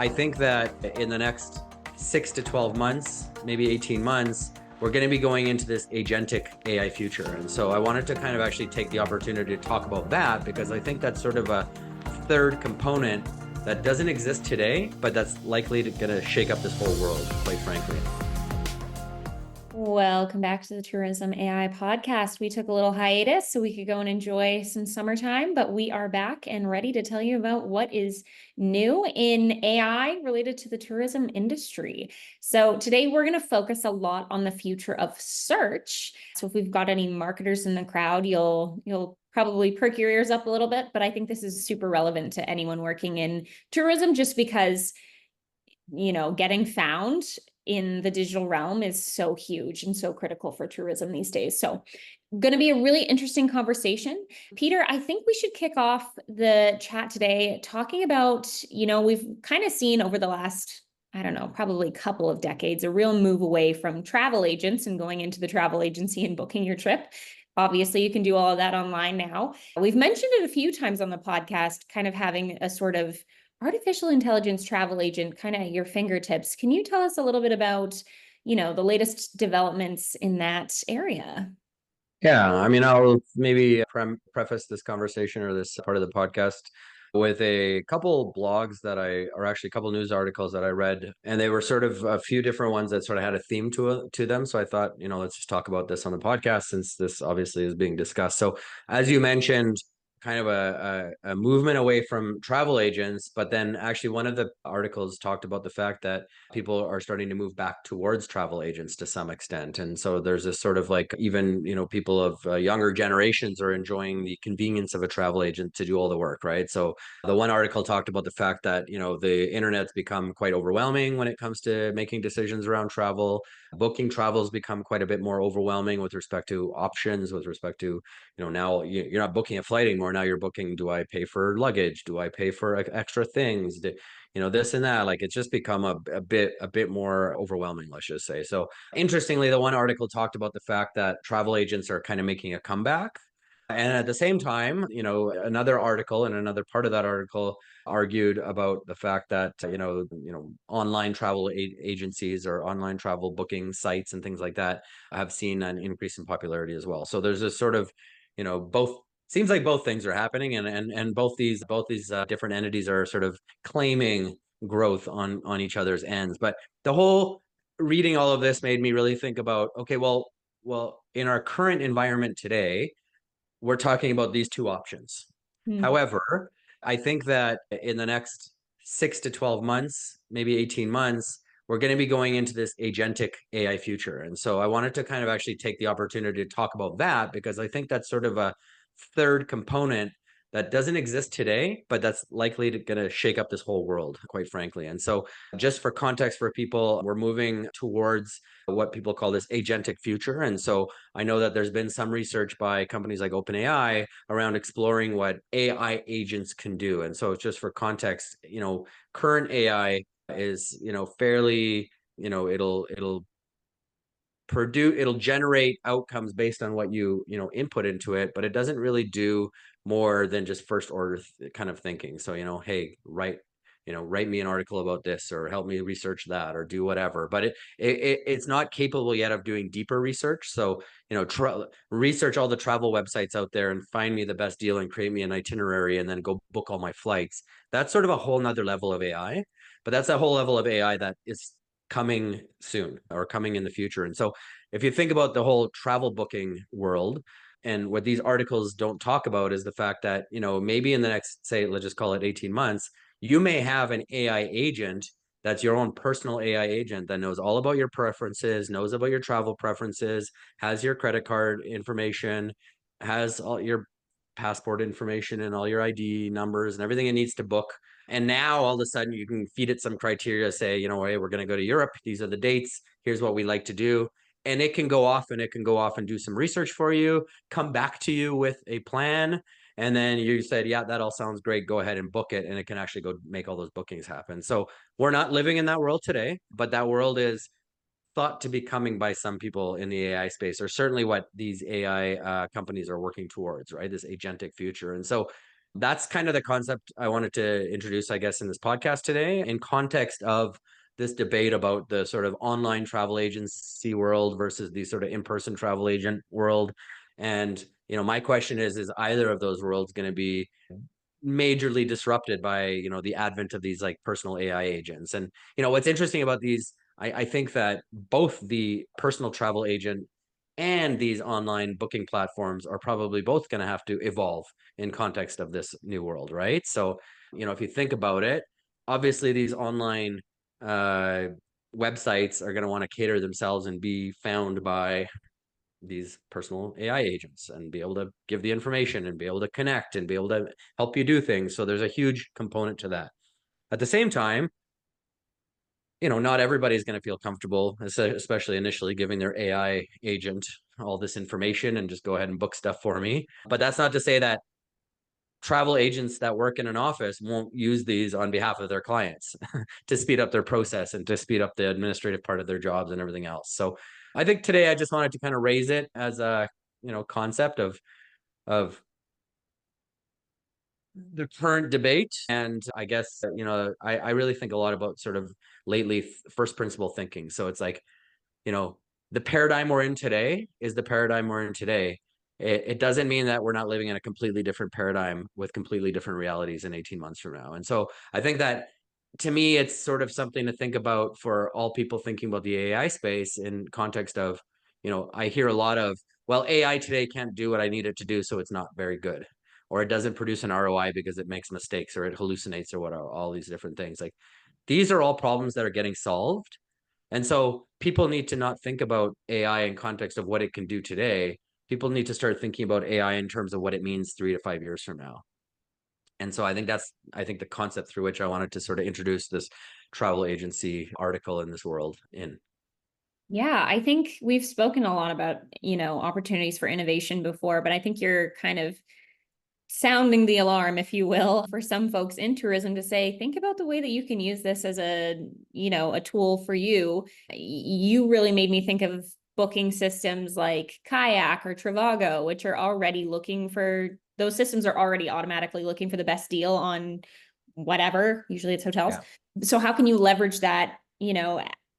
I think that in the next 6 to 12 months, maybe 18 months, we're going to be going into this agentic AI future. And so I wanted to kind of actually take the opportunity to talk about that because I think that's sort of a third component that doesn't exist today, but that's likely going to shake up this whole world, quite frankly. Welcome back to the Tourism AI podcast. We took a little hiatus so we could go and enjoy some summertime, but we are back and ready to tell you about what is new in AI related to the tourism industry. So today we're going to focus a lot on the future of search. So if we've got any marketers in the crowd, you'll probably perk your ears up a little bit, but I think this is super relevant to anyone working in tourism just because getting found in the digital realm is so huge and so critical for tourism these days. So going to be a really interesting conversation. Peter, I think we should kick off the chat today talking about, we've kind of seen over the last, I don't know, probably couple of decades, a real move away from travel agents and going into the travel agency and booking your trip. Obviously, you can do all of that online now. We've mentioned it a few times on the podcast, kind of having a sort of artificial intelligence travel agent kind of at your fingertips. Can you tell us a little bit about, the latest developments in that area? Yeah, I mean, I'll maybe preface this conversation or this part of the podcast with a couple blogs or actually a couple news articles that I read, and they were sort of a few different ones that sort of had a theme to them. So I thought, let's just talk about this on the podcast since this obviously is being discussed. So as you mentioned, kind of a movement away from travel agents, but then actually one of the articles talked about the fact that people are starting to move back towards travel agents to some extent. And so there's this sort of like, even, people of younger generations are enjoying the convenience of a travel agent to do all the work, right? So the one article talked about the fact that, the internet's become quite overwhelming when it comes to making decisions around travel. Booking travel's become quite a bit more overwhelming with respect to options, with respect to, now you're not booking a flight anymore. Now you're booking, do I pay for luggage? Do I pay for extra things? This and that. Like, it's just become a bit more overwhelming, let's just say. So interestingly, the one article talked about the fact that travel agents are kind of making a comeback. And at the same time, another article and another part of that article argued about the fact that, online travel agencies or online travel booking sites and things like that have seen an increase in popularity as well. So there's this sort of, both seems like both things are happening, and both these different entities are sort of claiming growth on each other's ends. But the whole reading all of this made me really think about, okay, well, in our current environment today, we're talking about these two options. However, I think that in the next 6 to 12 months, maybe 18 months, we're going to be going into this agentic AI future. And so I wanted to kind of actually take the opportunity to talk about that because I think that's sort of a third component that doesn't exist today, but that's likely going to shake up this whole world, quite frankly. And so just for context for people, we're moving towards what people call this agentic future. And so I know that there's been some research by companies like OpenAI around exploring what AI agents can do. And so just for context, current AI is, fairly, it'll generate outcomes based on what you input into it, but it doesn't really do more than just first order kind of thinking. So, hey, write me an article about this, or help me research that, or do whatever. But it's not capable yet of doing deeper research. So, research all the travel websites out there and find me the best deal and create me an itinerary and then go book all my flights. That's sort of a whole nother level of AI, but that's a whole level of AI that is coming soon or coming in the future. And so if you think about the whole travel booking world, and what these articles don't talk about is the fact that, maybe in the next, say, let's just call it 18 months, you may have an AI agent that's your own personal AI agent that knows all about your preferences, knows about your travel preferences, has your credit card information, has all your passport information and all your ID numbers and everything it needs to book. And now all of a sudden you can feed it some criteria, say, hey, we're going to go to Europe. These are the dates. Here's what we like to do. And it can go off and do some research for you, come back to you with a plan. And then you said, yeah, that all sounds great. Go ahead and book it. And it can actually go make all those bookings happen. So we're not living in that world today, but that world is thought to be coming by some people in the AI space, or certainly what these AI companies are working towards, right? This agentic future. And so that's kind of the concept I wanted to introduce, I guess, in this podcast today, in context of this debate about the sort of online travel agency world versus the sort of in-person travel agent world. And, my question is either of those worlds going to be majorly disrupted by, the advent of these like personal AI agents? And, what's interesting about these, I think that both the personal travel agent and these online booking platforms are probably both going to have to evolve in context of this new world, right? So, if you think about it, obviously these online websites are going to want to cater themselves and be found by these personal AI agents and be able to give the information and be able to connect and be able to help you do things. So there's a huge component to that. At the same time, not everybody's going to feel comfortable, especially initially, giving their AI agent all this information and just go ahead and book stuff for me. But that's not to say that travel agents that work in an office won't use these on behalf of their clients to speed up their process and to speed up the administrative part of their jobs and everything else. So I think today I just wanted to kind of raise it as a concept of the current debate. And I guess, I really think a lot about sort of lately first principle thinking. So it's like, the paradigm we're in today is the paradigm we're in today. It doesn't mean that we're not living in a completely different paradigm with completely different realities in 18 months from now. And so I think that, to me, it's sort of something to think about for all people thinking about the AI space in context of, I hear a lot of, well, AI today can't do what I need it to do, so it's not very good. Or it doesn't produce an ROI because it makes mistakes or it hallucinates or whatever, all these different things. Like, these are all problems that are getting solved. And so people need to not think about AI in context of what it can do today. People need to start thinking about AI in terms of what it means 3 to 5 years from now. And so I think the concept through which I wanted to sort of introduce this travel agency article in this world in. Yeah, I think we've spoken a lot about, opportunities for innovation before, but I think you're kind of sounding the alarm, if you will, for some folks in tourism to say, think about the way that you can use this as a tool for you. You really made me think of booking systems like Kayak or Trivago, which are already those systems are already automatically looking for the best deal on whatever, usually it's hotels. Yeah. So how can you leverage that,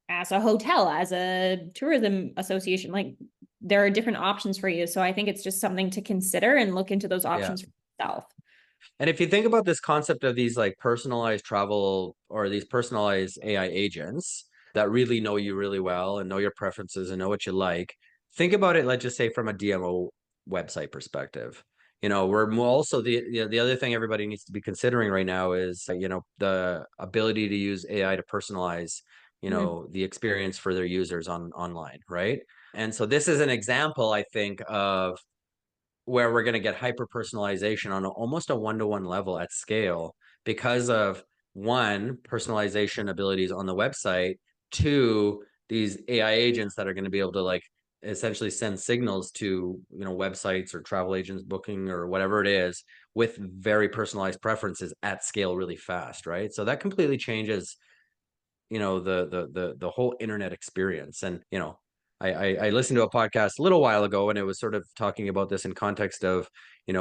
as a hotel, as a tourism association? Like, there are different options for you. So I think it's just something to consider and look into those options for yourself. And if you think about this concept of these like personalized travel or these personalized AI agents that really know you really well and know your preferences and know what you like, think about it, let's just say from a DMO website perspective. We're also the other thing everybody needs to be considering right now is, the ability to use AI to personalize, the experience for their users online, right? And so this is an example, I think, of where we're going to get hyper personalization on almost a one-to-one level at scale because of, one, personalization abilities on the website, two, these AI agents that are going to be able to like essentially send signals to websites or travel agents booking or whatever it is with very personalized preferences at scale really fast, right? So that completely changes the whole internet experience. And I listened to a podcast a little while ago and it was sort of talking about this in context of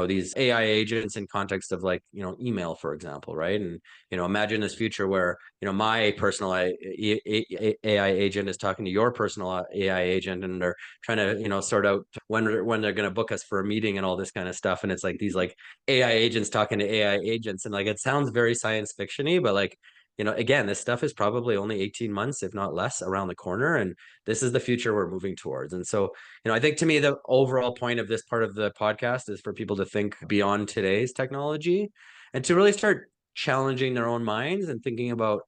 these AI agents in context of like email, for example, right? And imagine this future where my personal AI agent is talking to your personal AI agent and they're trying to sort out when they're going to book us for a meeting and all this kind of stuff. And it's like these like AI agents talking to AI agents, and like it sounds very science fiction-y, but like again, this stuff is probably only 18 months, if not less, around the corner. And this is the future we're moving towards. And so, I think to me, the overall point of this part of the podcast is for people to think beyond today's technology and to really start challenging their own minds and thinking about,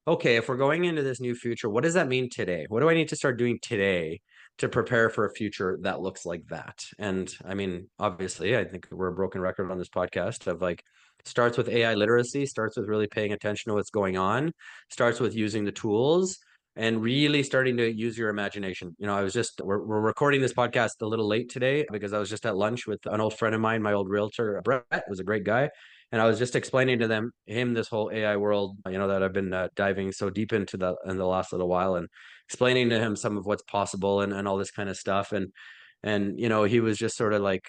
okay, if we're going into this new future, what does that mean today? What do I need to start doing today to prepare for a future that looks like that? And I mean, obviously, I think we're a broken record on this podcast of like, starts with AI literacy, starts with really paying attention to what's going on, starts with using the tools and really starting to use your imagination. We're recording this podcast a little late today because I was just at lunch with an old friend of mine, my old realtor, Brett, was a great guy. And I was just explaining to him this whole AI world, that I've been diving so deep into in the last little while, and explaining to him some of what's possible and all this kind of stuff. And he was just sort of like,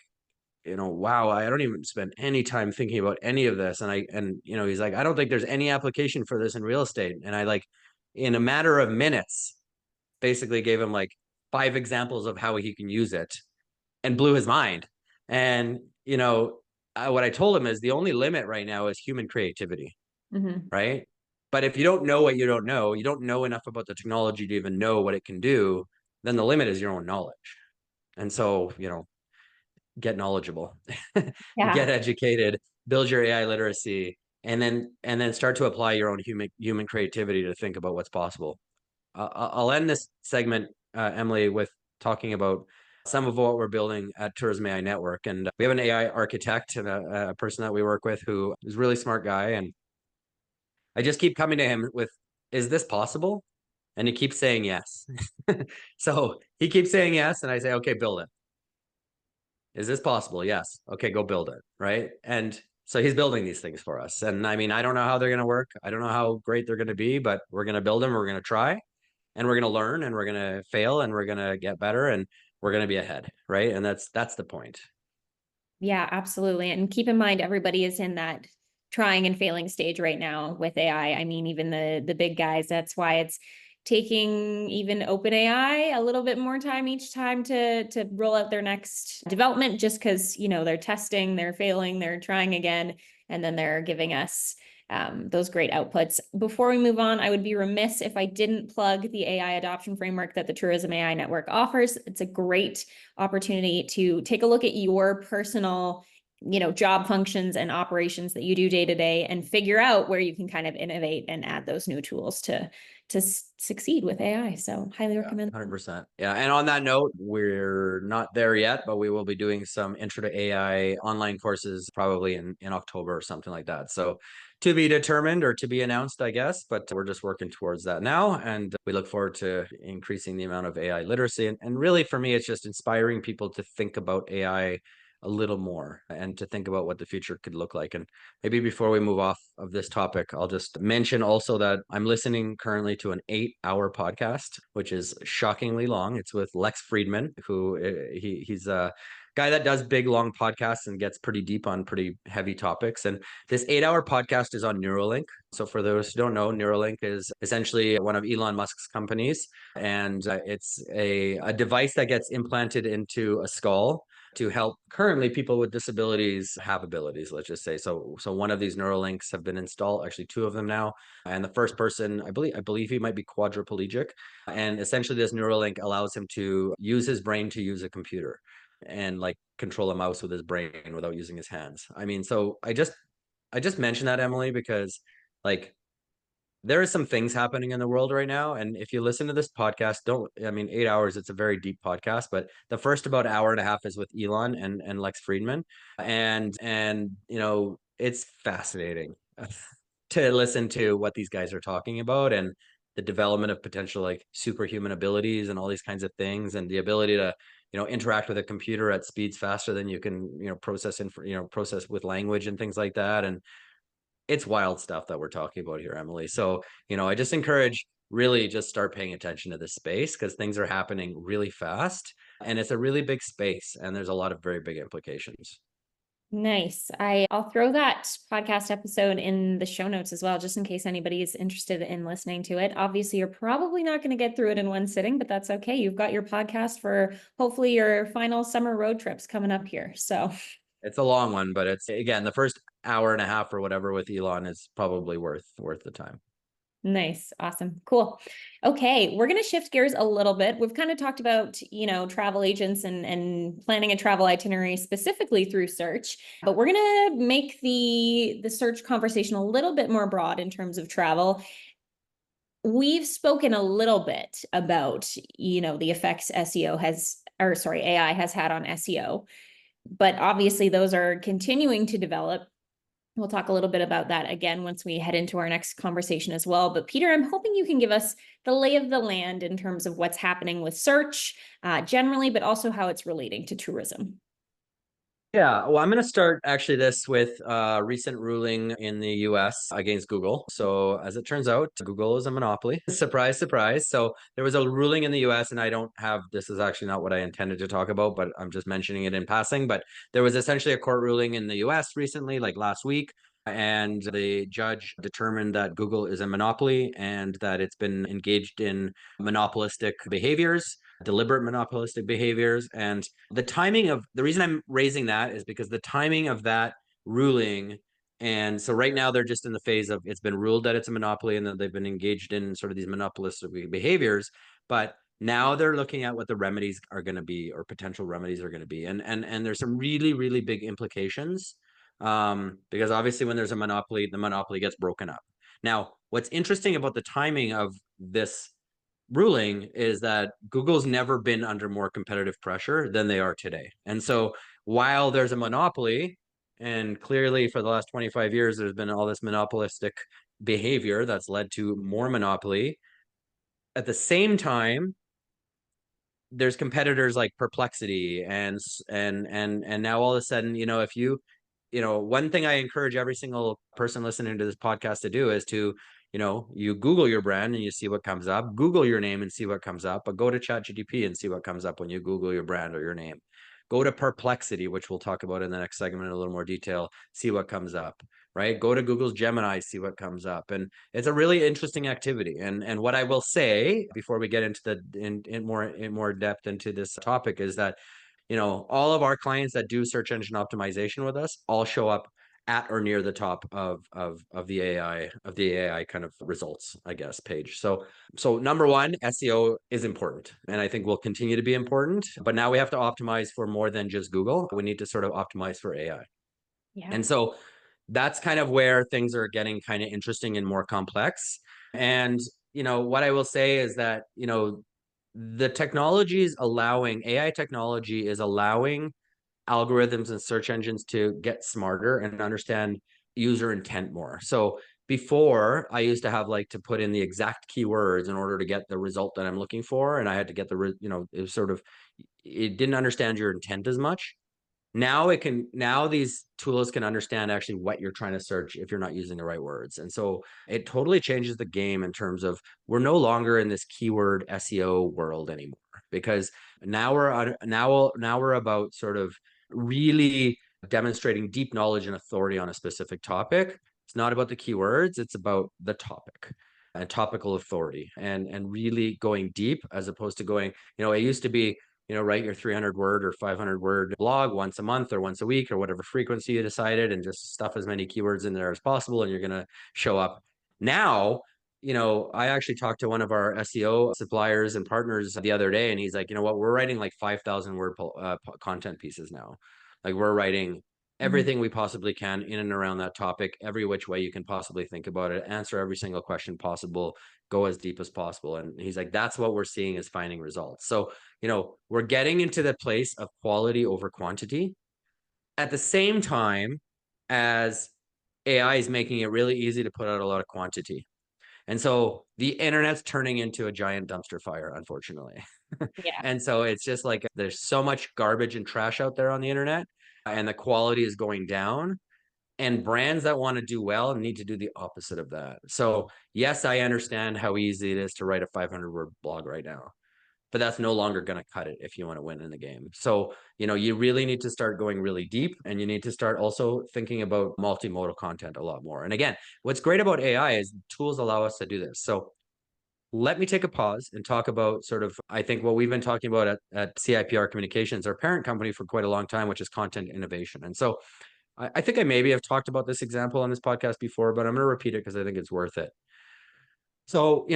wow, I don't even spend any time thinking about any of this. And he's like, I don't think there's any application for this in real estate. And I like, in a matter of minutes, basically gave him like 5 examples of how he can use it and blew his mind. And, what I told him is the only limit right now is human creativity, Mm-hmm. right? But if you don't know what you don't know enough about the technology to even know what it can do, then the limit is your own knowledge. And so, get knowledgeable, Yeah. get educated, build your AI literacy, and then start to apply your own human creativity to think about what's possible. I'll end this segment, Emily, with talking about some of what we're building at Tourism AI Network. And we have an AI architect and a person that we work with who is a really smart guy. And I just keep coming to him with, is this possible? And he keeps saying yes. So he keeps saying yes. And I say, okay, build it. Is this possible? Yes. Okay, go build it. Right. And so he's building these things for us. And I mean, I don't know how they're going to work. I don't know how great they're going to be, but we're going to build them. We're going to try, and we're going to learn, and we're going to fail, and we're going to get better, and we're going to be ahead. Right. And that's the point. Yeah, absolutely. And keep in mind, everybody is in that trying and failing stage right now with AI. I mean, even the big guys. That's why it's taking even OpenAI a little bit more time each time to roll out their next development, just because they're testing, they're failing, they're trying again, and then they're giving us those great outputs. Before we move on, I would be remiss if I didn't plug the AI adoption framework that the Tourism AI Network offers. It's a great opportunity to take a look at your personal job functions and operations that you do day to day and figure out where you can kind of innovate and add those new tools to succeed with AI. So highly recommend. 100%. Yeah. And on that note, we're not there yet, but we will be doing some intro to AI online courses probably in October or something like that. So to be determined or to be announced, I guess, but we're just working towards that now. And we look forward to increasing the amount of AI literacy. And really, for me, it's just inspiring people to think about AI a little more and to think about what the future could look like. And maybe before we move off of this topic, I'll just mention also that I'm listening currently to an 8-hour podcast, which is shockingly long. It's with Lex Friedman, who he's a guy that does big, long podcasts and gets pretty deep on pretty heavy topics. And this 8-hour podcast is on Neuralink. So for those who don't know, Neuralink is essentially one of Elon Musk's companies. And it's a device that gets implanted into a skull to help currently people with disabilities have abilities, let's just say. So one of these Neuralinks have been installed, actually 2 of them now. And the first person, I believe he might be quadriplegic. And essentially this Neuralink allows him to use his brain to use a computer and like control a mouse with his brain without using his hands. I mean, so I just mentioned that, Emily, because like there are some things happening in the world right now. And if you listen to this podcast, 8 hours, it's a very deep podcast, but the first about hour and a half is with Elon and Lex Friedman. And it's fascinating to listen to what these guys are talking about and the development of potential like superhuman abilities and all these kinds of things, and the ability to interact with a computer at speeds faster than you can process with language and things like that. And it's wild stuff that we're talking about here, Emily. So, I just encourage really just start paying attention to this space because things are happening really fast and it's a really big space and there's a lot of very big implications. Nice. I'll throw that podcast episode in the show notes as well, just in case anybody is interested in listening to it. Obviously, you're probably not going to get through it in one sitting, but that's okay. You've got your podcast for hopefully your final summer road trips coming up here. So it's a long one, but it's, again, the first hour and a half or whatever with Elon is probably worth the time. nice. Awesome. Cool. Okay. We're going to shift gears a little bit. We've kind of talked about, travel agents and planning a travel itinerary specifically through search, but we're going to make the search conversation a little bit more broad in terms of travel. We've spoken a little bit about, the effects AI has had on SEO, but obviously those are continuing to develop. We'll talk a little bit about that again once we head into our next conversation as well. But Peter, I'm hoping you can give us the lay of the land in terms of what's happening with search generally, but also how it's relating to tourism. Yeah, well, I'm going to start actually this with a recent ruling in the US against Google. So, as it turns out, Google is a monopoly. Surprise, surprise. So, there was a ruling in the US, and I don't have this is actually not what I intended to talk about, but I'm just mentioning it in passing. But there was essentially a court ruling in the US recently, like last week. And the judge determined that Google is a monopoly and that it's been engaged in monopolistic behaviors, deliberate monopolistic behaviors. And the reason I'm raising that is because the timing of that ruling. And so right now they're just in the phase of it's been ruled that it's a monopoly and that they've been engaged in sort of these monopolistic behaviors. But now they're looking at what the remedies are going to be, or potential remedies are going to be. And there's some really, really big implications, because obviously when there's a monopoly, the monopoly gets broken up. Now, what's interesting about the timing of this ruling is that Google's never been under more competitive pressure than they are today. And so while there's a monopoly, and clearly for the last 25 years, there's been all this monopolistic behavior that's led to more monopoly. At the same time, there's competitors like Perplexity and now all of a sudden, if one thing I encourage every single person listening to this podcast to do is to, you Google your brand and you see what comes up, Google your name and see what comes up, but go to ChatGPT and see what comes up when you Google your brand or your name. Go to Perplexity, which we'll talk about in the next segment in a little more detail, see what comes up, right? Go to Google's Gemini, see what comes up. And it's a really interesting activity. And what I will say before we get into in more depth into this topic is that all of our clients that do search engine optimization with us all show up at or near the top of the AI kind of results, I guess, page. So number one, SEO is important, and I think will continue to be important. But now we have to optimize for more than just Google. We need to sort of optimize for AI. Yeah. And so that's kind of where things are getting kind of interesting and more complex. And what I will say is that the technology is allowing AI technology is allowing algorithms and search engines to get smarter and understand user intent more. So before, I used to have to put in the exact keywords in order to get the result that I'm looking for, and I had to get it didn't understand your intent as much. Now these tools can understand actually what you're trying to search if you're not using the right words. And so it totally changes the game in terms of we're no longer in this keyword SEO world anymore, because now we're about sort of really demonstrating deep knowledge and authority on a specific topic. It's not about the keywords, it's about the topic and topical authority, and really going deep, as opposed to going, it used to be, write your 300 word or 500 word blog once a month or once a week or whatever frequency you decided, and just stuff as many keywords in there as possible, and you're going to show up. Now, I actually talked to one of our SEO suppliers and partners the other day, and he's like, you know what, we're writing like 5,000 word content pieces now. Like, we're writing everything we possibly can in and around that topic, every which way you can possibly think about it, answer every single question possible, go as deep as possible. And he's like, that's what we're seeing is finding results. So, we're getting into the place of quality over quantity at the same time as AI is making it really easy to put out a lot of quantity. And so the internet's turning into a giant dumpster fire, unfortunately. Yeah. And so it's just like there's so much garbage and trash out there on the internet, and the quality is going down. And brands that want to do well need to do the opposite of that. So, yes, I understand how easy it is to write a 500 word blog right now, but that's no longer going to cut it if you want to win in the game. So, you really need to start going really deep, and you need to start also thinking about multimodal content a lot more. And again, what's great about AI is tools allow us to do this. So let me take a pause and talk about sort of, I think, what we've been talking about at CIPR Communications, our parent company, for quite a long time, which is content innovation. And so I think I maybe have talked about this example on this podcast before, but I'm going to repeat it because I think it's worth it. So,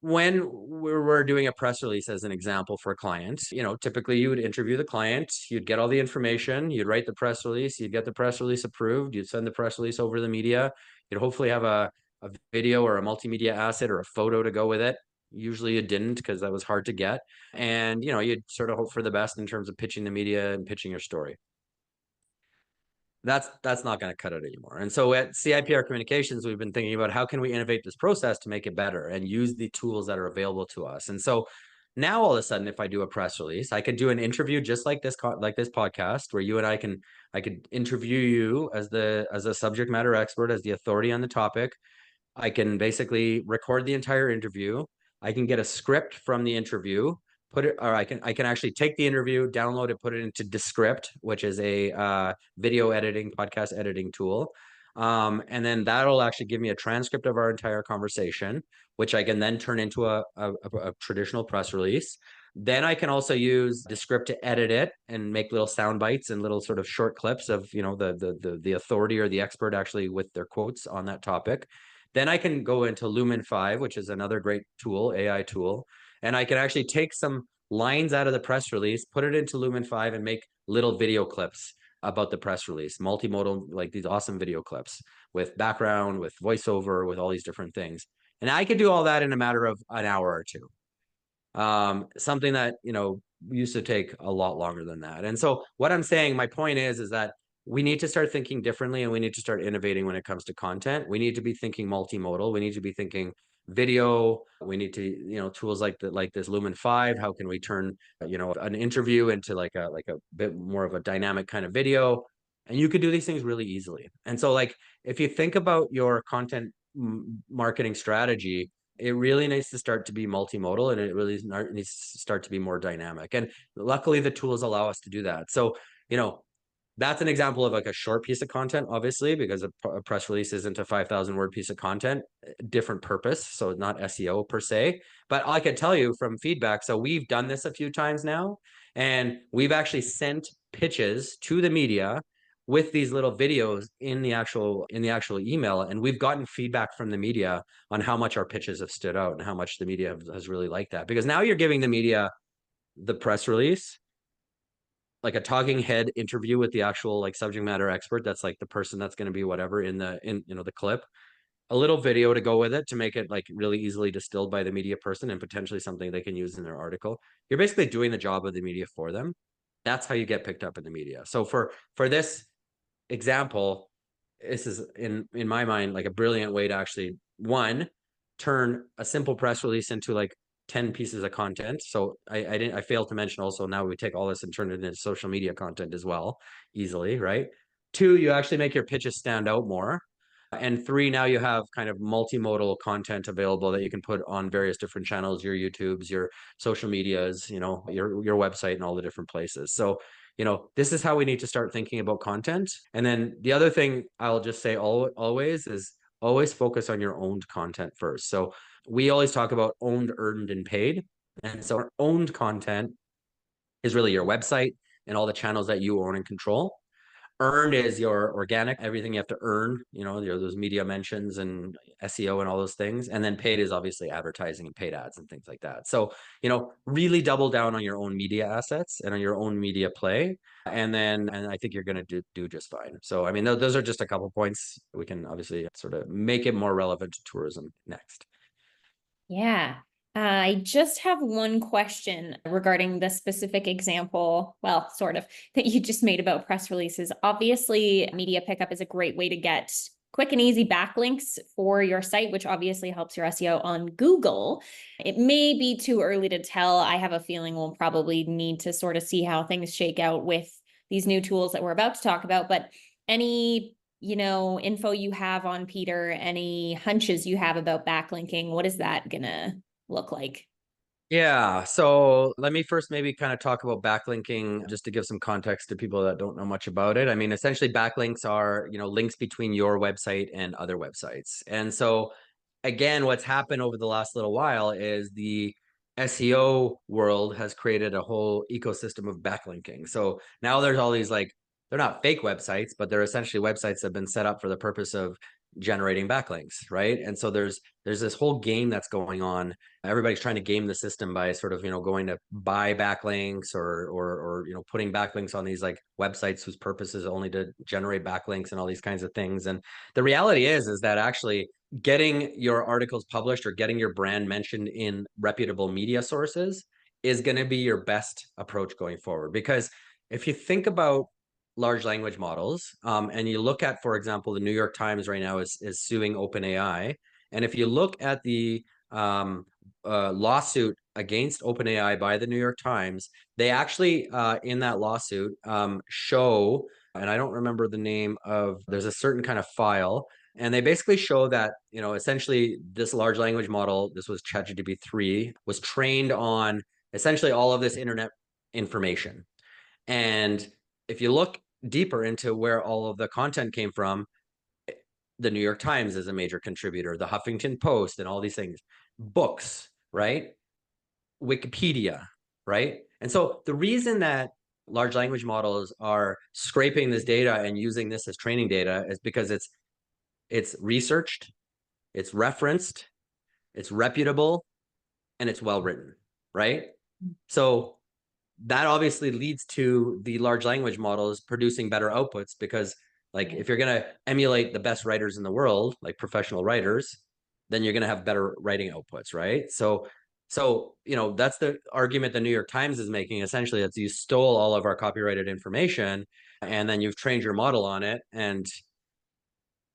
when we're doing a press release, as an example, for a client, typically you would interview the client, you'd get all the information, you'd write the press release, you'd get the press release approved, you'd send the press release over to the media, you'd hopefully have a video or a multimedia asset or a photo to go with it. Usually you didn't, because that was hard to get. And, you'd sort of hope for the best in terms of pitching the media and pitching your story. That's not going to cut it anymore. And so at CIPR Communications, we've been thinking about how can we innovate this process to make it better and use the tools that are available to us. And so Now, all of a sudden, if I do a press release, I could do an interview just like this podcast, where you and I could interview you as a subject matter expert, as the authority on the topic. I can basically record the entire interview. I can get a script from the interview, or I can actually take the interview, download it, put it into Descript, which is a video editing, podcast editing tool. And then that'll actually give me a transcript of our entire conversation, which I can then turn into a traditional press release. Then I can also use Descript to edit it and make little sound bites and little sort of short clips of, the authority or the expert actually with their quotes on that topic. Then I can go into Lumen 5, which is another great tool, AI tool, and I can actually take some lines out of the press release, put it into Lumen 5, and make little video clips about the press release, multimodal, like these awesome video clips with background, with voiceover, with all these different things. And I could do all that in a matter of an hour or two. Something that, used to take a lot longer than that. And so what I'm saying, my point is that we need to start thinking differently, and we need to start innovating when it comes to content. We need to be thinking multimodal. We need to be thinking video. We need to, tools like this Lumen 5. How can we turn, an interview into like a bit more of a dynamic kind of video? And you could do these things really easily. And so, like, if you think about your content marketing strategy, it really needs to start to be multimodal, and it really needs to start to be more dynamic. And luckily, the tools allow us to do that. So, that's an example of like a short piece of content, obviously, because a press release isn't a 5,000 word piece of content, different purpose. So not SEO per se, but I can tell you from feedback. So we've done this a few times now, and we've actually sent pitches to the media with these little videos in the actual email. And we've gotten feedback from the media on how much our pitches have stood out and how much the media has really liked that. Because now you're giving the media the press release, like a talking head interview with the actual like subject matter expert. That's like the person that's going to be whatever in the clip, a little video to go with it to make it like really easily distilled by the media person and potentially something they can use in their article. You're basically doing the job of the media for them. That's how you get picked up in the media. So for this example, this is in my mind like a brilliant way to actually, one, turn a simple press release into like 10 pieces of content. So I failed to mention also, now we take all this and turn it into social media content as well, easily, right? Two, you actually make your pitches stand out more. And three, now you have kind of multimodal content available that you can put on various different channels, your YouTubes, your social medias, your website, and all the different places. So, this is how we need to start thinking about content. And then the other thing I'll just say always is always focus on your owned content first. So we always talk about owned, earned, and paid. And so our owned content is really your website and all the channels that you own and control. Earned is your organic, everything you have to earn, those media mentions and SEO and all those things. And then paid is obviously advertising and paid ads and things like that. So, really double down on your own media assets and on your own media play. And I think you're going to do just fine. So, I mean, those are just a couple points. We can obviously sort of make it more relevant to tourism next. Yeah. I just have one question regarding the specific example, well, sort of, that you just made about press releases. Obviously, media pickup is a great way to get quick and easy backlinks for your site, which obviously helps your SEO on Google. It may be too early to tell. I have a feeling we'll probably need to sort of see how things shake out with these new tools that we're about to talk about. But any info you have on Peter, any hunches you have about backlinking, what is that gonna look like? Yeah, so let me first maybe kind of talk about backlinking just to give some context to people that don't know much about it. I mean, essentially backlinks are, links between your website and other websites. And so again, what's happened over the last little while is the SEO world has created a whole ecosystem of backlinking. So now there's all these like, they're not fake websites, but they're essentially websites that have been set up for the purpose of generating backlinks, right? And so there's this whole game that's going on. Everybody's trying to game the system by sort of, going to buy backlinks or putting backlinks on these like websites whose purpose is only to generate backlinks and all these kinds of things. And the reality is that actually getting your articles published or getting your brand mentioned in reputable media sources is going to be your best approach going forward. Because if you think about large language models, and you look at, for example, the New York Times right now is suing OpenAI. And if you look at the lawsuit against OpenAI by the New York Times. They actually, in that lawsuit, show, and I don't remember the name of, there's a certain kind of file, and they basically show that, essentially this large language model, this was ChatGPT 3, was trained on essentially all of this internet information. And if you look deeper into where all of the content came from, the New York Times is a major contributor, the Huffington Post, and all these things, books, right? Wikipedia, right? And so the reason that large language models are scraping this data and using this as training data is because it's researched, it's referenced, it's reputable, and it's well written, right? So that obviously leads to the large language models producing better outputs, because like if you're going to emulate the best writers in the world, like professional writers, then you're going to have better writing outputs, right? So that's the argument the New York Times is making, essentially, that you stole all of our copyrighted information and then you've trained your model on it, and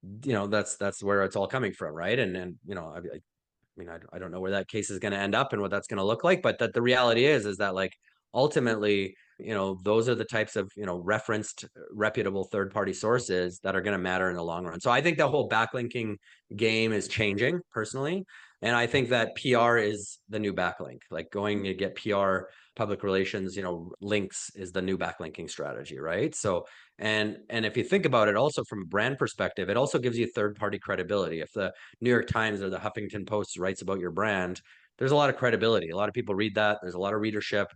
that's where it's all coming from, right? And I don't know where that case is going to end up and what that's going to look like, but that the reality is that like ultimately, those are the types of, referenced, reputable third-party sources that are going to matter in the long run. So I think the whole backlinking game is changing personally. And I think that PR is the new backlink, like going to get PR, public relations, links is the new backlinking strategy, right? So, and if you think about it also from a brand perspective, it also gives you third-party credibility. If the New York Times or the Huffington Post writes about your brand, there's a lot of credibility. A lot of people read that. There's a lot of readership.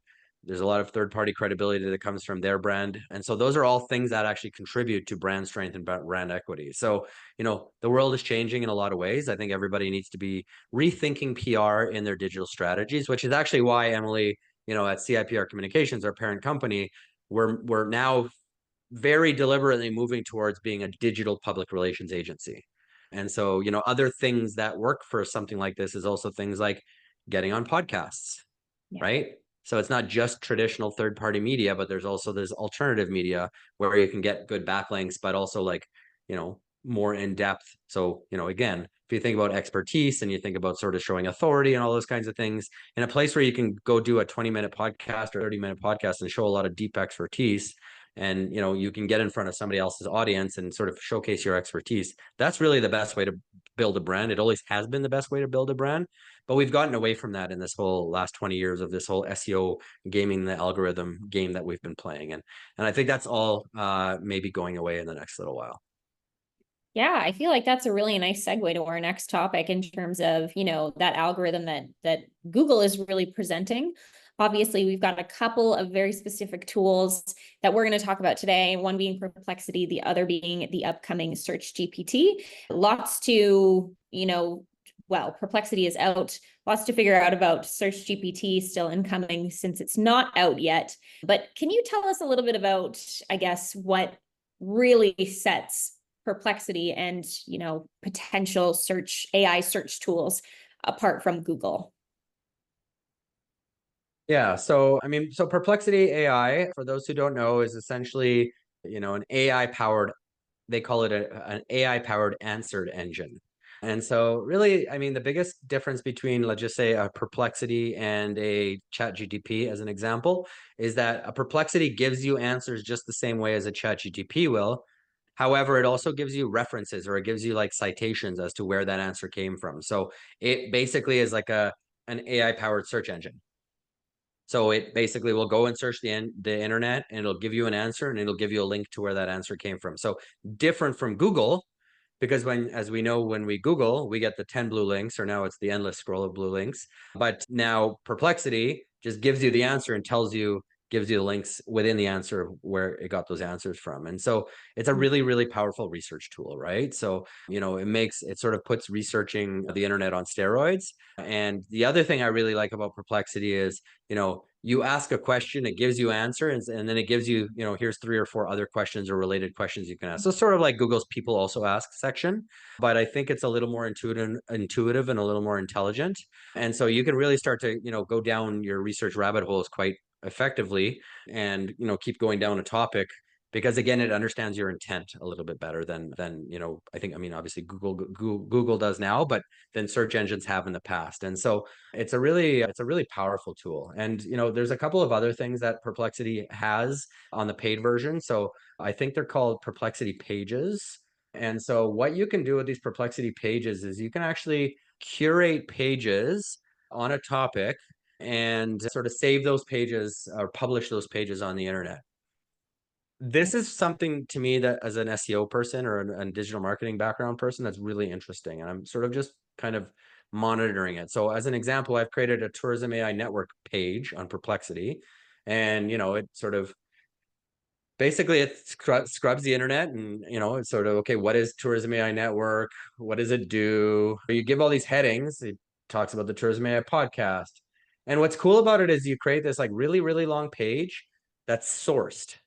There's a lot of third-party credibility that comes from their brand. And so those are all things that actually contribute to brand strength and brand equity. So, the world is changing in a lot of ways. I think everybody needs to be rethinking PR in their digital strategies, which is actually why, Emily, at CIPR Communications, our parent company, we're now very deliberately moving towards being a digital public relations agency. And so, other things that work for something like this is also things like getting on podcasts, right? So it's not just traditional third-party media, but there's also this alternative media where you can get good backlinks, but also like, more in depth. So, again, if you think about expertise and you think about sort of showing authority and all those kinds of things, in a place where you can go do a 20-minute podcast or 30-minute podcast and show a lot of deep expertise, and you can get in front of somebody else's audience and sort of showcase your expertise, that's really the best way to build a brand. It always has been the best way to build a brand, but we've gotten away from that in this whole last 20 years of this whole SEO gaming the algorithm game that we've been playing. And I think that's all maybe going away in the next little while. Yeah, I feel like that's a really nice segue to our next topic in terms of, that algorithm that Google is really presenting. Obviously, we've got a couple of very specific tools that we're going to talk about today, one being Perplexity, the other being the upcoming SearchGPT. Lots to, Perplexity is out. Lots to figure out about SearchGPT, still incoming since it's not out yet. But can you tell us a little bit about, I guess, what really sets Perplexity and, potential AI search tools apart from Google? Yeah. So, so Perplexity AI, for those who don't know, is essentially, an AI powered, they call it an AI powered answered engine. And so really, the biggest difference between, let's just say, a Perplexity and a ChatGPT, as an example, is that a Perplexity gives you answers just the same way as a ChatGPT will. However, it also gives you references, or it gives you like citations as to where that answer came from. So it basically is like an AI powered search engine. So it basically will go and search the internet, and it'll give you an answer, and it'll give you a link to where that answer came from. So different from Google, because as we know, when we Google, we get the 10 blue links, or now it's the endless scroll of blue links. But now Perplexity just gives you the answer and gives you the links within the answer of where it got those answers from. And so it's a really, really powerful research tool, right? So, it sort of puts researching the internet on steroids. And the other thing I really like about Perplexity is, you ask a question, it gives you answers, and then it gives you, here's 3 or 4 other questions or related questions you can ask. So sort of like Google's people also ask section, but I think it's a little more intuitive and a little more intelligent. And so you can really start to, go down your research rabbit holes quite effectively, and keep going down a topic because again, it understands your intent a little bit better than obviously Google does now, but than search engines have in the past. And so it's a really powerful tool. And there's a couple of other things that Perplexity has on the paid version. So I think they're called Perplexity pages. And so what you can do with these Perplexity pages is you can actually curate pages on a topic and sort of save those pages or publish those pages on the internet. This is something to me that as an SEO person or a digital marketing background person, that's really interesting. And I'm sort of just kind of monitoring it. So as an example, I've created a tourism AI network page on Perplexity, and it sort of basically it scrubs the internet, and it's sort of, okay, what is tourism AI network? What does it do? You give all these headings. It talks about the tourism AI podcast. And what's cool about it is you create this like really, really long page that's sourced.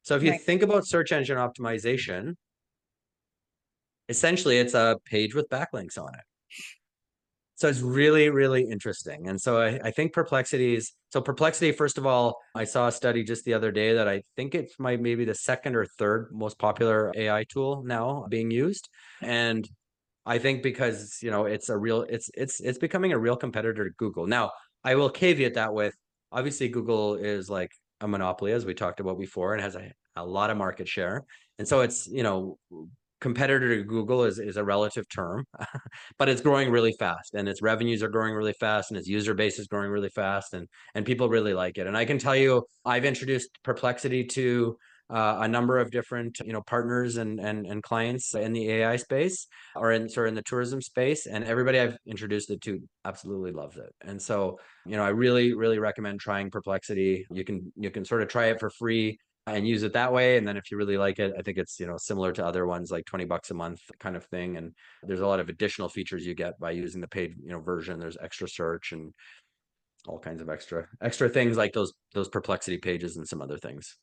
So if you Right. think about search engine optimization, essentially it's a page with backlinks on it. So it's really, really interesting. And so I think Perplexity, first of all, I saw a study just the other day that I think it's maybe the second or third most popular AI tool now being used. And I think because, it's becoming a real competitor to Google. Now, I will caveat that with, obviously Google is like a monopoly, as we talked about before, and has a lot of market share. And so it's, competitor to Google is a relative term, but it's growing really fast, and its revenues are growing really fast, and its user base is growing really fast, and people really like it. And I can tell you, I've introduced Perplexity to a number of different partners and clients in the AI space, or in the tourism space, and everybody I've introduced it to absolutely loves it. And so I really, really recommend trying Perplexity. You can sort of try it for free and use it that way. And then if you really like it, I think it's similar to other ones, like $20 a month kind of thing. And there's a lot of additional features you get by using the paid version. There's extra search and all kinds of extra things, like those Perplexity pages and some other things.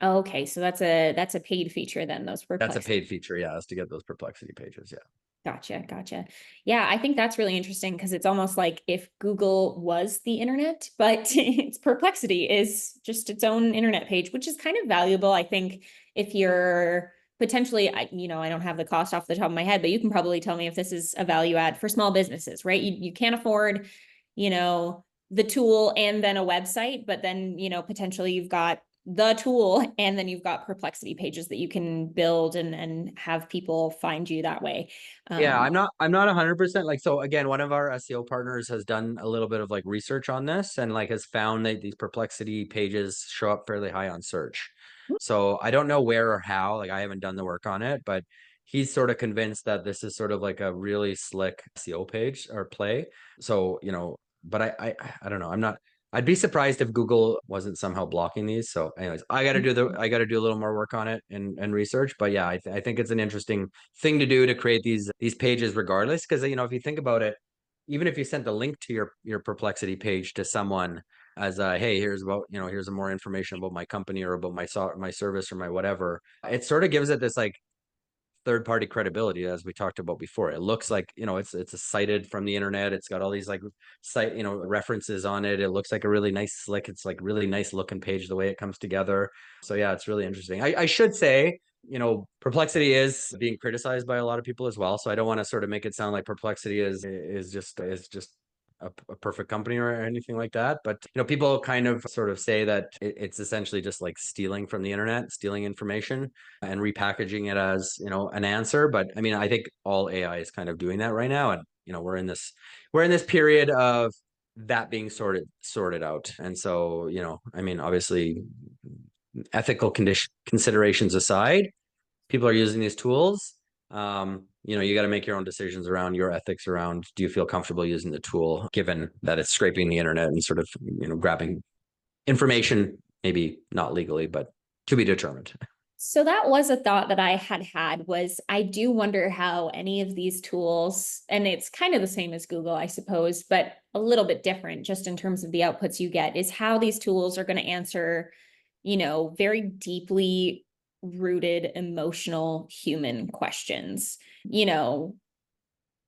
Okay, so that's a paid feature then, those That's a Perplexity. paid feature, yeah, is to get those Perplexity pages. Yeah. Gotcha. Yeah, I think that's really interesting because it's almost like if Google was the internet, but its Perplexity is just its own internet page, which is kind of valuable. I think if you're potentially, I don't have the cost off the top of my head, but you can probably tell me if this is a value add for small businesses, right? You can't afford, the tool and then a website, but then, potentially you've got the tool and then you've got Perplexity pages that you can build and have people find you that way. Yeah, I'm not 100% like, so again, one of our SEO partners has done a little bit of like research on this, and like has found that these Perplexity pages show up fairly high on search. So I don't know where or how, like I haven't done the work on it, but he's sort of convinced that this is sort of like a really slick SEO page or play. So, but I don't know. I'd be surprised if Google wasn't somehow blocking these. So anyways, I got to do a little more work on it and research. But yeah, I think it's an interesting thing to do to create these pages regardless. Because, if you think about it, even if you sent the link to your Perplexity page to someone as a, hey, here's more information about my company or about my service or my whatever, it sort of gives it this like third-party credibility, as we talked about before. It looks like it's a cited from the internet. It's got all these like site references on it. It looks like a really nice slick. It's like really nice looking page the way it comes together. So yeah, it's really interesting. I should say, Perplexity is being criticized by a lot of people as well. So I don't want to sort of make it sound like Perplexity is just a perfect company or anything like that. But people kind of sort of say that it's essentially just like stealing from the internet, stealing information and repackaging it as an answer. But I mean, I think all AI is kind of doing that right now, and we're in this period of that being sorted out. And so I mean, obviously, ethical considerations aside, people are using these tools. You got to make your own decisions around your ethics around, do you feel comfortable using the tool given that it's scraping the internet and sort of grabbing information, maybe not legally, but to be determined. So that was a thought that I had was I do wonder how any of these tools, and it's kind of the same as Google, I suppose, but a little bit different just in terms of the outputs you get, is how these tools are going to answer, very deeply rooted emotional human questions.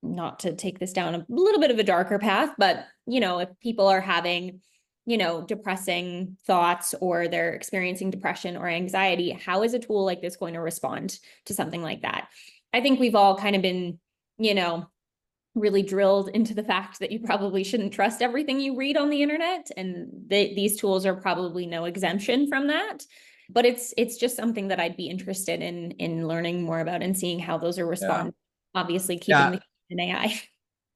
Not to take this down a little bit of a darker path, but if people are having depressing thoughts, or they're experiencing depression or anxiety, how is a tool like this going to respond to something like that? I think we've all kind of been, really drilled into the fact that you probably shouldn't trust everything you read on the internet, and these tools are probably no exemption from that. But it's just something that I'd be interested in learning more about and seeing how those are Yeah. responding. Obviously, keeping Yeah. the in AI.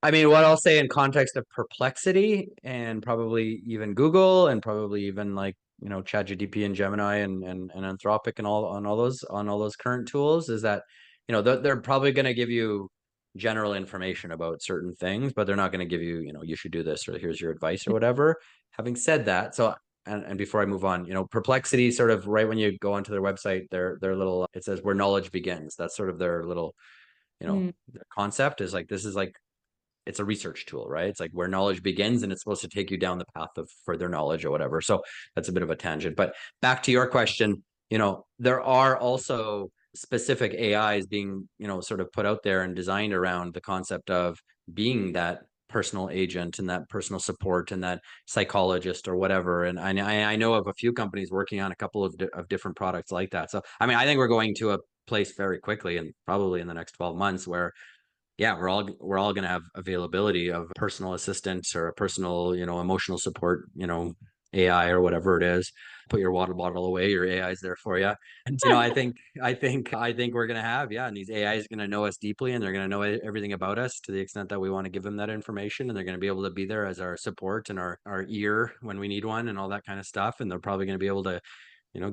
I mean, what I'll say in context of Perplexity and probably even Google and probably even like, ChatGPT and Gemini and Anthropic and all those current tools is that, they're probably going to give you general information about certain things, but they're not going to give you, you should do this or here's your advice or whatever. Having said that, so and before I move on, Perplexity sort of right when you go onto their website, their little, it says where knowledge begins. That's sort of their little, their concept is like, this is like, it's a research tool, right? It's like where knowledge begins, and it's supposed to take you down the path of further knowledge or whatever. So that's a bit of a tangent. But back to your question, there are also specific AIs being, sort of put out there and designed around the concept of being that personal agent and that personal support and that psychologist or whatever. And I know of a few companies working on a couple of different products like that. So, I mean, I think we're going to a place very quickly and probably in the next 12 months where yeah, we're all going to have availability of personal assistants or a personal, emotional support, AI or whatever it is. Put your water bottle away, your AI is there for you. And I think we're going to have, yeah, and these AI is going to know us deeply, and they're going to know everything about us to the extent that we want to give them that information, and they're going to be able to be there as our support and our ear when we need one and all that kind of stuff. And they're probably going to be able to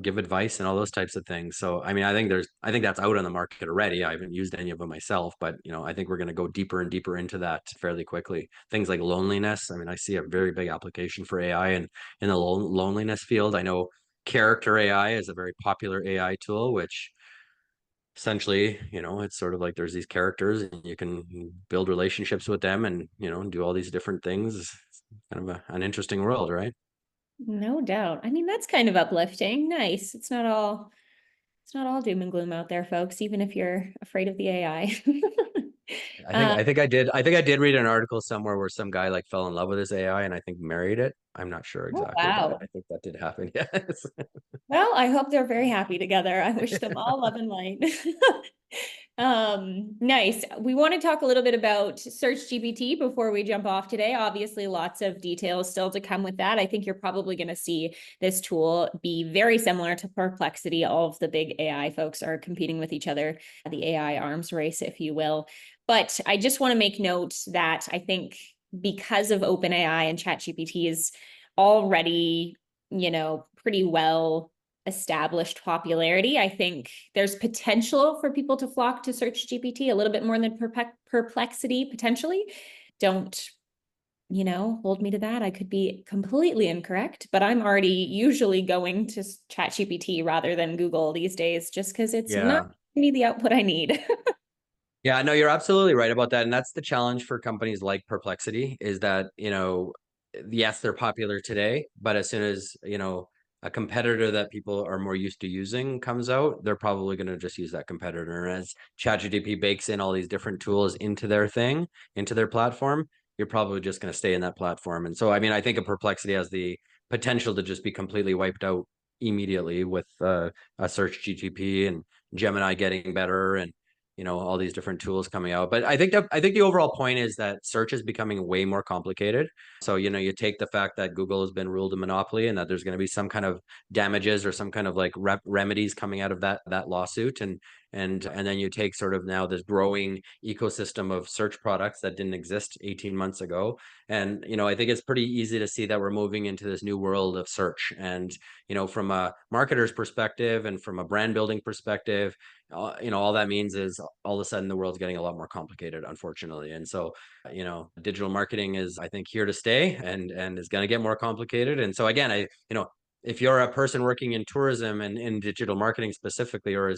give advice and all those types of things. So, I mean, I think that's out on the market already. I haven't used any of them myself, but, I think we're going to go deeper and deeper into that fairly quickly. Things like loneliness. I mean, I see a very big application for AI in the loneliness field. I know character AI is a very popular AI tool, which essentially, it's sort of like there's these characters and you can build relationships with them and, do all these different things. It's kind of an interesting world, right? No doubt. I mean, that's kind of uplifting. Nice. It's not all doom and gloom out there, folks, even if you're afraid of the AI. I think Uh, I think I did read an article somewhere where some guy like fell in love with his AI and I think married it. I'm not sure oh, exactly, but wow. I think that did happen. Yes. Well, I hope they're very happy together. I wish them all love and light. Nice. We want to talk a little bit about SearchGPT before we jump off today. Obviously, lots of details still to come with that. I think you're probably going to see this tool be very similar to Perplexity. All of the big AI folks are competing with each other, the AI arms race, if you will. But I just want to make note that I think because of OpenAI and ChatGPT is already, pretty well established popularity, I think there's potential for people to flock to SearchGPT a little bit more than Perplexity potentially. Don't, hold me to that. I could be completely incorrect, but I'm already usually going to ChatGPT rather than Google these days just because it's not Yeah. giving me the output I need. Yeah, no, you're absolutely right about that. And that's the challenge for companies like Perplexity is that, yes, they're popular today, but as soon as, a competitor that people are more used to using comes out, they're probably going to just use that competitor. And as ChatGPT bakes in all these different tools into their thing, into their platform, you're probably just going to stay in that platform. And so, I mean, I think a Perplexity has the potential to just be completely wiped out immediately with a Search GTP and Gemini getting better and all these different tools coming out. But I think the overall point is that search is becoming way more complicated. So, you take the fact that Google has been ruled a monopoly and that there's going to be some kind of damages or some kind of like remedies coming out of that lawsuit. And then you take sort of now this growing ecosystem of search products that didn't exist 18 months ago. And, I think it's pretty easy to see that we're moving into this new world of search. And, from a marketer's perspective and from a brand building perspective, all that means is all of a sudden the world's getting a lot more complicated, unfortunately. And so, digital marketing is, I think, here to stay and is going to get more complicated. And so again, if you're a person working in tourism and in digital marketing specifically, or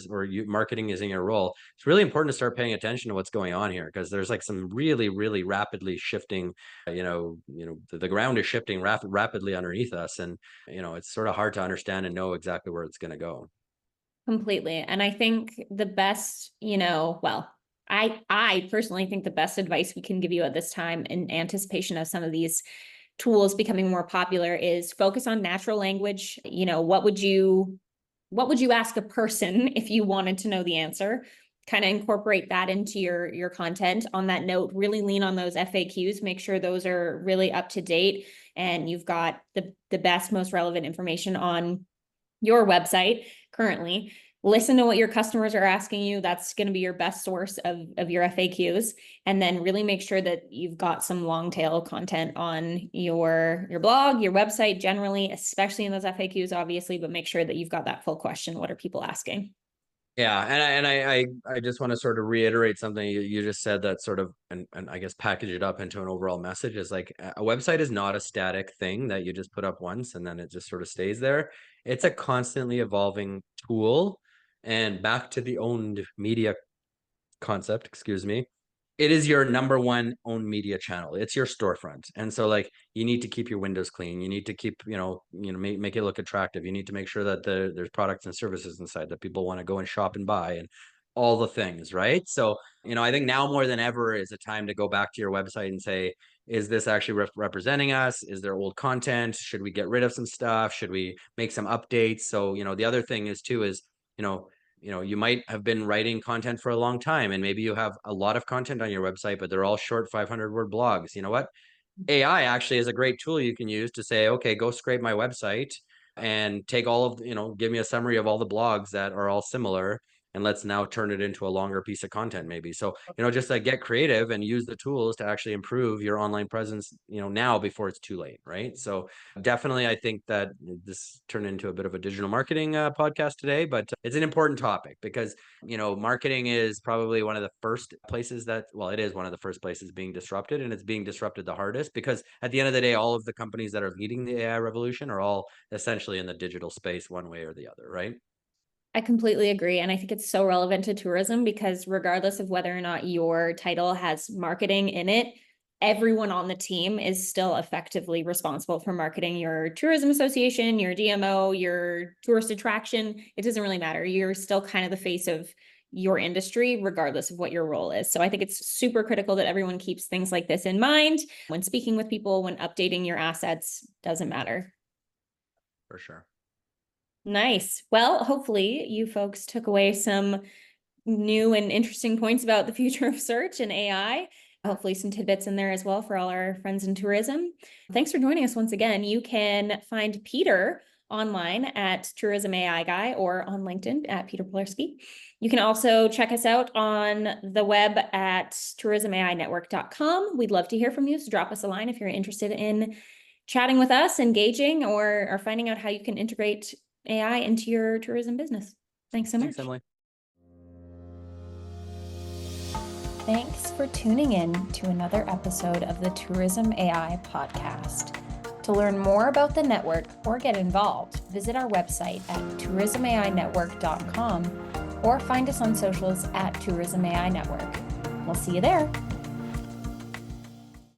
marketing is in your role, it's really important to start paying attention to what's going on here because there's like some really, really rapidly shifting, the ground is shifting rapidly underneath us, and it's sort of hard to understand and know exactly where it's going to go. Completely. And I think the best, well, I personally think the best advice we can give you at this time in anticipation of some of these tools becoming more popular is focus on natural language. What would you ask a person if you wanted to know the answer? Kind of incorporate that into your content. On that note, really lean on those FAQs, make sure those are really up to date and you've got the best, most relevant information on your website currently. Listen to what your customers are asking you. That's going to be your best source of your FAQs. And then really make sure that you've got some long tail content on your blog, your website generally, especially in those FAQs, obviously, but make sure that you've got that full question. What are people asking? Yeah, and I just want to sort of reiterate something you just said, that sort of, and I guess package it up into an overall message, is like a website is not a static thing that you just put up once and then it just sort of stays there. It's a constantly evolving tool. And back to the owned media concept, excuse me, it is your number one owned media channel. It's your storefront. And so like you need to keep your windows clean. You need to keep, make it look attractive. You need to make sure that there's products and services inside that people want to go and shop and buy and all the things, right? So, I think now more than ever is a time to go back to your website and say, is this actually representing us? Is there old content? Should we get rid of some stuff? Should we make some updates? So, the other thing is too is, you might have been writing content for a long time and maybe you have a lot of content on your website, but they're all short 500-word blogs. You know what? AI actually is a great tool you can use to say, okay, go scrape my website and take all of, give me a summary of all the blogs that are all similar. And let's now turn it into a longer piece of content maybe. So, just like get creative and use the tools to actually improve your online presence, now before it's too late, right? So definitely, I think that this turned into a bit of a digital marketing podcast today, but it's an important topic because, marketing is probably one of the first places that, well, it is one of the first places being disrupted, and it's being disrupted the hardest because at the end of the day, all of the companies that are leading the AI revolution are all essentially in the digital space one way or the other, right? I completely agree. And I think it's so relevant to tourism because regardless of whether or not your title has marketing in it, everyone on the team is still effectively responsible for marketing your tourism association, your DMO, your tourist attraction. It doesn't really matter. You're still kind of the face of your industry, regardless of what your role is. So I think it's super critical that everyone keeps things like this in mind when speaking with people, when updating your assets, doesn't matter. For sure. Nice. Well, hopefully you folks took away some new and interesting points about the future of search and AI. Hopefully some tidbits in there as well for all our friends in tourism. Thanks for joining us once again. You can find Peter online at Tourism AI Guy or on LinkedIn at Peter Polarski. You can also check us out on the web at tourismainetwork.com. We'd love to hear from you, so drop us a line if you're interested in chatting with us, engaging, or finding out how you can integrate AI into your tourism business. Thanks so much. Thanks, Emily. Thanks for tuning in to another episode of the Tourism AI podcast. To learn more about the network or get involved, visit our website at tourismainetwork.com or find us on socials at Tourism AI Network. We'll see you there.